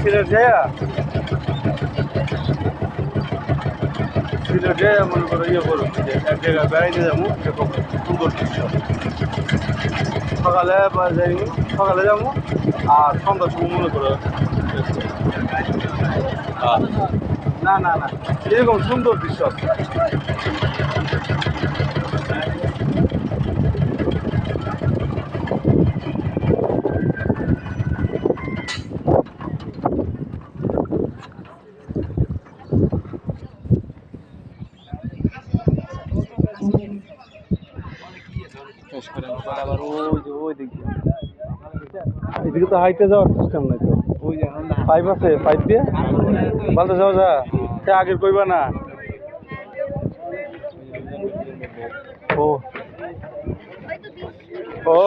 সিলেট যাইয়া সিলেটে মনে করো ইয়ে করো যে এক জায়গায় বেড়াইতে যাবো এরকম সুন্দর দৃশ্য সকালে যাইনি সকালে যাবো আর সন্ধ্যার সময় মনে করো না না না এরকম সুন্দর দৃশ্য আবার ওই দিক এদিকে তো হাইটে যাওয়ার সিস্টেম নাই তো ওই পাইপ আছে পাইপ দিয়ে বালতে যাওয়া যা সে আগের কইবা না ও ও